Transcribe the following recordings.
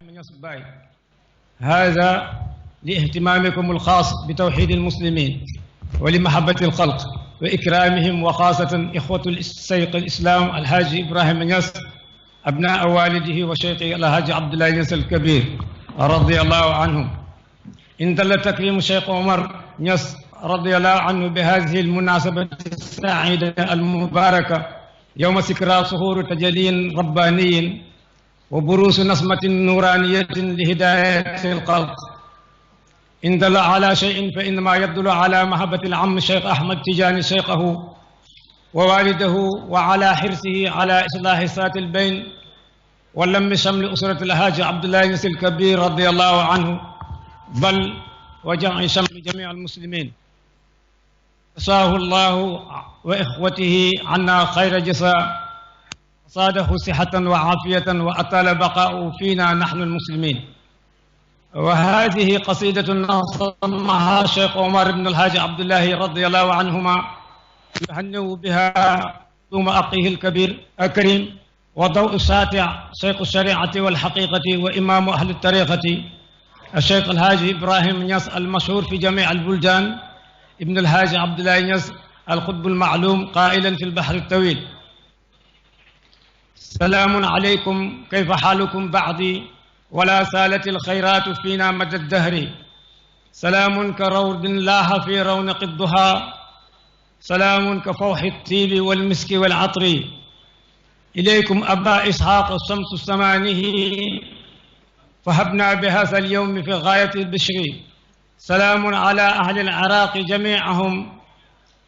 Niass Baye هذا لاهتمامكم الخاص بتوحيد المسلمين ولمحبة الخلق وإكرامهم وخاصة إخوة الشيخ الإسلام الحاج إبراهيم نياس أبناء والده وشيخه الحاج عبد الله نياس الكبير رضي الله عنهم. إن دل تكريم الشيخ عمر نياس رضي الله عنه بهذه المناسبة السعيدة المباركة يوم ذكرى ظهور تجلي رباني وبروز نسمة نورانية لهداية الخلق. إن دل على شيء فإنما يدل على محبة العم الشيخ أحمد تجاني شيخه ووالده وعلى حرصه على إصلاح ذات البين ولم شمل أسرة الحاج عبد الله نياس الكبير رضي الله عنه بل وجمع شمل جميع المسلمين. جزاه الله وإخوته عنا خير جزاء صاده صحة وعافية وأطال بقاؤه فينا نحن المسلمين. وهذه قصيدة نظمها الشيخ عمر بن الحاج عبد الله رضي الله عنهما يهنئ بها ثم أخيه الكبير الكريم وضوء ساتع شيخ الشريعة والحقيقة وإمام أهل الطريقة الشيخ الحاج إبراهيم نياس المشهور في جميع البلدان ابن الحاج عبد الله نياس القطب المعلوم قائلا في البحر الطويل: سلام عليكم كيف حالكم بعدي ولا سالت الخيرات فينا مدى الدهر. سلام كرود لاح في رونق الضحى سلام كفوح الطيب والمسك والعطر. إليكم أبا إسحاق الشمس السمانه فهبنا بهذا اليوم في غاية البشر. سلام على أهل العراق جميعهم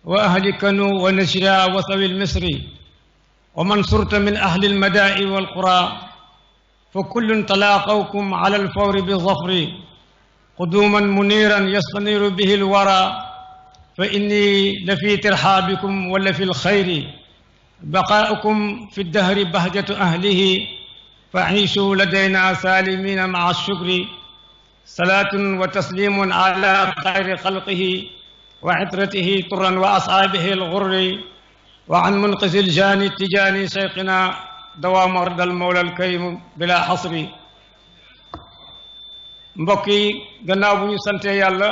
وأهل كنو ونجرى وثوي المصر ومن صرت من أهل المدائن والقرى فكل تلاقوكم على الفور بالظفر قدوما منيرا يستنير به الورى فإني لفي ترحابكم ولفي الخير بقاؤكم في الدهر بهجة أهله فعيشوا لدينا سالمين مع الشكر. صلاة وتسليم على خير خلقه وعطرته طرا وأصحابه الغر وعن منقذ الجاني التجاني شيخنا دوام رضا المولى الكريم بلا حصر. mbokk yi gannaaw bu ñu sante yàlla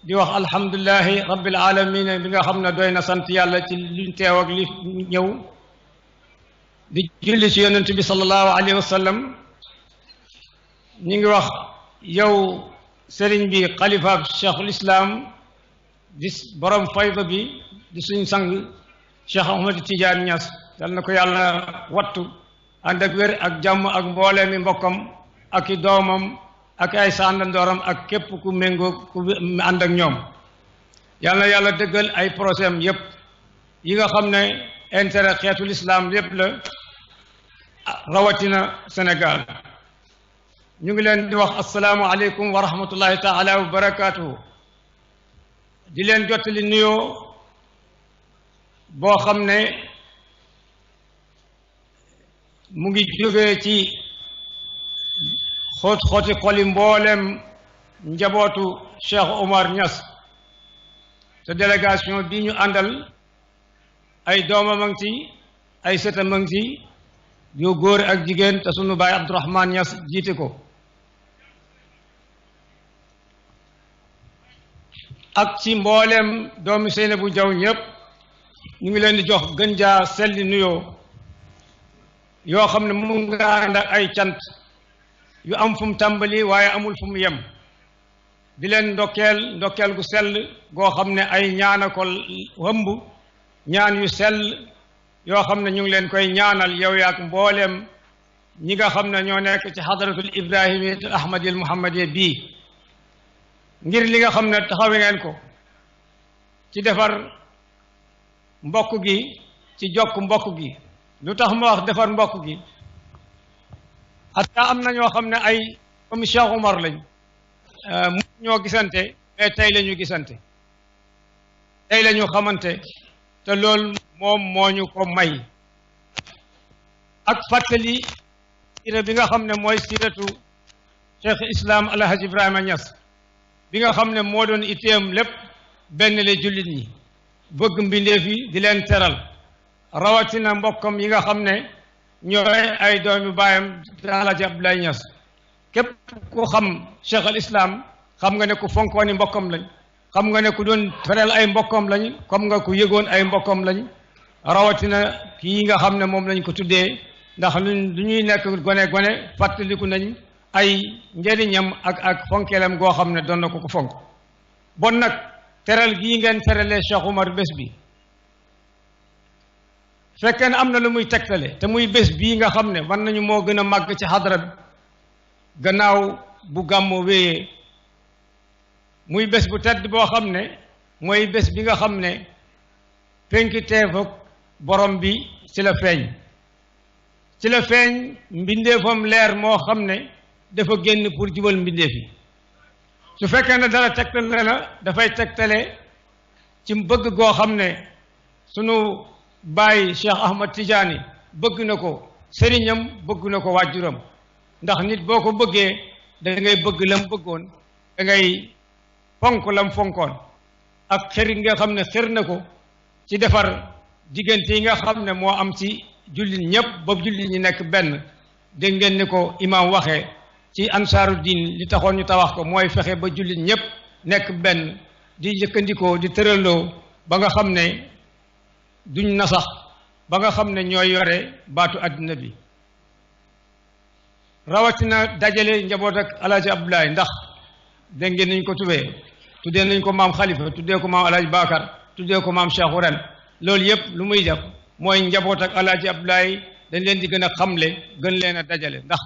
di wax alhamdulilahi rabbil alamin bi nga xam ne doy na sant yàlla ci liñ teew ak li ñëw di julli ci yonent bi sallallahu alayhi wa sallam ñi ngi wax yow sëriñ bi xalifa cheikhul islam di borom fayda bi di suñ sang Cheikh Ahmad Tidiane Niass yal na ko yàlla wattu ànd ak wér ak jàmm ak mboolee mi mbokkam ak i doomam ak ay sàndandooram ak képp ku méngoo ku ànd ak ñoom. yal na yàlla dëggal ay projet am yépp yi nga xam ne intérêt xeetul islam yépp la rawatina Sénégal. ñu ngi leen di wax asalaamu aleykum wa rahmatullahi taala wa barakaatuhu. di leen jottali nuyoo boo xam ne mu ngi jógee ci xooti xoli mboolem njabootu Cheikh Omar Niass te délégation bi ñu àndal ay doomam a ngi ci ay sëtam a ngi ci yu góor ak jigéen te sunu baay Abdourahmane Niass jiite ko ak ci mboolem doomi Seynabou Diaw ñëpp. ñu ngi leen di jox gën jaa selli nuyoo yoo xam ne mu nga ànd ak ay cant yu am fu mu tàmbali waaye amul fu mu yem di leen ndokkeel gu sell goo xam ne ay ñaana ko hëmb ñaan yu sell yoo xam ne ñu ngi leen koy ñaanal yow yaak mbooleem ñi nga xam ne ñoo nekk ci xadaratul ibrahimiyatul ahmadiyal muhammadiya bii ngir li nga xam ne taxawe ngeen ko ci defar mbokk gi ci jokk mbokk gi. lu tax ma wax defar mbokk gi hatta am na ñoo xam ne ay comme Cheikh Omar lañ mu ñoo gisante mais tey la ñu gisante tey la ñu xamante te loolu moom moo ñu ko may ak fàttali sira bi nga xam ne mooy siratu Cheikh Islam Alhaji Ibrahima Niass bi nga xam ne moo doon itteem lépp benn la jullit ñi bëgg mbindeef yi di leen teral rawatina mbokkam yi nga xam ne ñooy ay doomi baayam Alaaji Abdoulaye Niass képp ku xam cheikh al islam xam nga ne ku fonkooni mbokkam lañ xam nga ne ku doon teral ay mbokkam lañ xam nga ku yëgoon ay mbokkam lañ rawatina kii nga xam ne moom lañ ko tuddee ndax lu ñuy nekk gone fàttaliku nañ ay njëriñam ak fonkeelam goo xam ne doon na ko fonk bon nag teral gii ngeen teralee Cheikh Oumar bés bi fekkee ne am na lu muy tegtale te muy bés bii nga xam ne man nañu moo gën a màgg ci xadara bi gannaaw bu gàmmoo wéyee muy bés bu tedd boo xam ne mooy bés bi nga xam ne penki teefak borom bi ci la feeñ mbindeefam leer moo xam ne dafa génn pour jubal mbindeef yi su fekkee ne dara tegtale la dafay tegtale ci bëgg goo xam ne sunu baay Cheikh Ahmad Tidiane bëgg na ko sëriñam bëgg na ko waajuram ndax nit boo ko bëggee da ngay bëgg lam bëggoon da ngay fonk lam fonkoon ak xër nga xam ne xër na ko ci defar diggante yi nga xam ne moo am ci jullit ñëpp ba jullit ñi nekk benn dégg ngeen ni ko imaam waxee ci ansaaru diin li taxoon ñu tawax ko mooy fexe ba jullit ñëpp nekk benn di jëkkandikoo di tëraloo ba nga xam ne duñ nasax ba nga xam ne ñooy yore baatu àddina bi rawatina dajale njaboot ak alaaji Abdoulaye ndax dégg ngeen nañ ko tuddee nañ ko maam Khalifa tuddee ko maam alaaji Bakar tuddee ko maam Cheikh ren loolu yëpp lu muy def mooy njaboot ak alaaji Abdoulaye dañ leen di gën a xamle gën leen a dajale ndax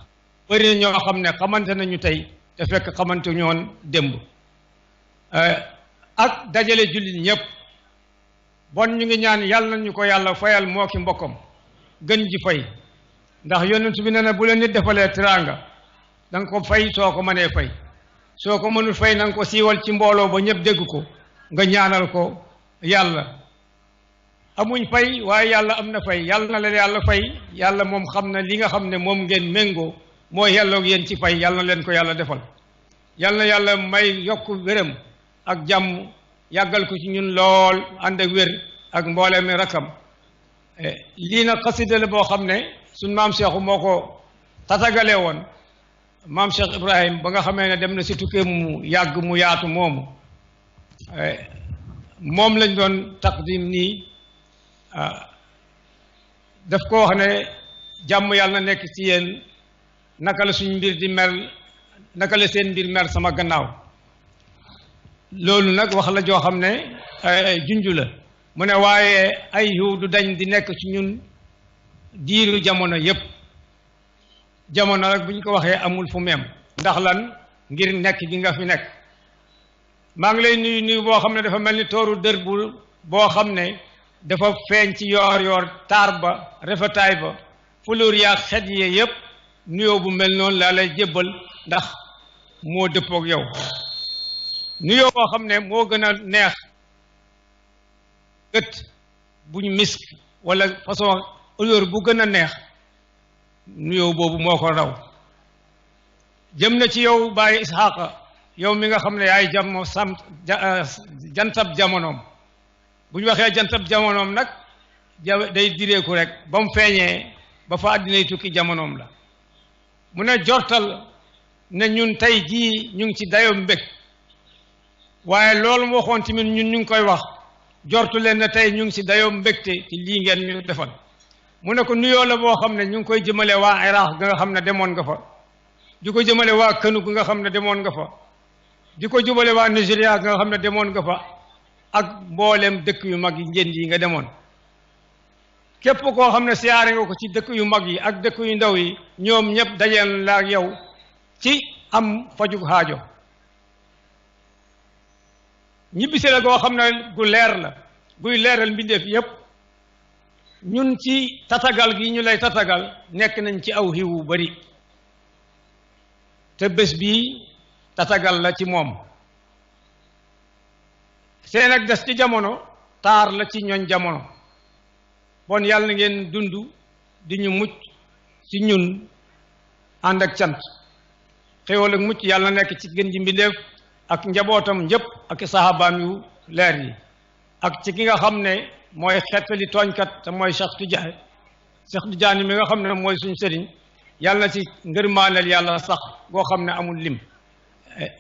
bëri na ñoo xam ne xamante nañu tey te fekk xamante ñoon démb ak dajale jullit ñëpp bon ñu ngi ñaan yàlla nañu ko yàlla fayal moo ki mbokkam gën ji fay ndax yonent bi nee na bu la nit defalee teraanga da nga ko fay soo ko mënee fay soo ko mënul fay na nga ko siiwal ci mbooloo ba ñëpp dégg ko nga ñaanal ko yàlla amuñ fay waaye yàlla am na fay yàlla na leen yàlla fay yàlla moom xam na li nga xam ne moom ngeen méngoo mooy yelloog yéen ci fay yàlla na leen ko yàlla defal yàlla na yàlla may yokk wéram ak jàmm yàggal ko ci ñun lool ànd ak wér ak mboolee mi rakam lii nag xasida la boo xam ne suñ maam Cheikhu moo ko tatagalee woon maam Cheikh Ibrahim ba nga xamee ne dem na si tukkee mu yàgg mu yaatu moomu moom lañ doon taqdim nii daf ko wax ne jàmm yàlla na nekk ci yéen naka la suñ mbir di mel naka la seen mbir mel sama gannaaw loolu nag wax la joo xam ne junju la mu ne waaye ay yiw du dañ di nekk ci ñun diiru jamono yépp jamono rek bu ñu ko waxee amul fu meem ndax lan ngir nekk gi nga fi nekk maa ngi lay nuyu boo xam ne dafa mel ni tooru dër boo xam ne dafa feeñ ci yoor taar ba rafetaay ba fulóor yaa xet yi yépp nuyoo bu mel noonu laa lay jébbal ndax moo dëppook yow nuyoo boo xam ne moo gën a neex gët buñ misk wala façon odeur bu gën a neex nuyoo boobu moo ko raw jëm na ci yow Baye Isxaaqa yow mi nga xam ne yaay jantab jamonoom bu ñu waxee jantab jamonoom nag day direeku rek ba mu feeñee ba fa àddinay tukki jamonoom la mu ne jortal ne ñun tey jii ñu ngi ci dayo mbég waaye loolu mu waxoon tamit ñun ñu ngi koy wax jortu leen ne tey ñu ngi ci dayo mbégte ci lii ngeen ñu defal mu ne ko nuyoo la boo xam ne ñu ngi koy jëmale waa Iraq ga nga xam ne demoon nga fa di ko jëmale waa Kanu ga nga xam ne demoon nga fa di ko jubale waa Nigeria ga nga xam ne demoon nga fa ak mboolem dëkk yu mag yi njënd yi nga demoon képp koo xam ne siyaare nga ko ci dëkk yu mag yi ak dëkk yu ndaw yi ñoom ñëpp dajeel la ak yow ci am fajug xaajo ñibbisi la goo xam ne gu leer la guy leeral mbindeef yépp ñun ci tatagal gi ñu lay tatagal nekk nañ ci aw xiw wu bari te bés bii tatagal la ci moom seen ak des ci jamono taar la ci ñooñ jamono bon yàlla na ngeen dund di ñu mucc ci ñun ànd ak cant xéwal ak mucc yàlla na nekk ci gën ji mbindeef ak njabootam njëpp ak sahabaam yu leer yi ak ci ki nga xam ne mooy xettali tooñkat te mooy Cheikh Tidiane mi nga xam ne mooy suñ sëriñ yàlla na ci ngërmaanal yàlla sax goo xam ne amul lim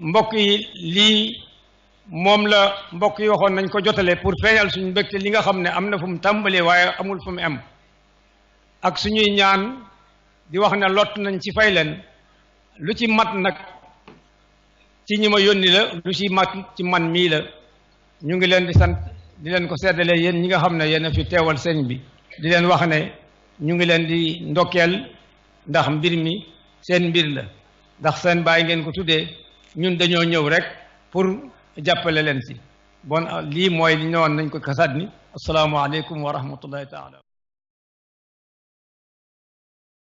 mbokk yi lii moom la mbokk yi waxoon nañ ko jotale pour feeñal suñu mbégte li nga xam ne am na fu mu tàmbalee waaye amul fu mu am ak suñuy ñaan di wax ne lott nañ ci fay leen lu ci mat nag ci ñi ma yónni la lu ci mat ci man mii la ñu ngi leen di sant di leen ko seddale yéen ñi nga xam ne yéen a fi teewal sëñ bi di leen wax ne ñu ngi leen di ndokkeel ndax mbir mi seen mbir la ndax seen baay ngeen ko tuddee ñun dañoo ñëw rek pour jàppale leen si bon lii mooy li ñëwoon nañ ko kasat ni assalaamu aleykum wa rahmatullahi taala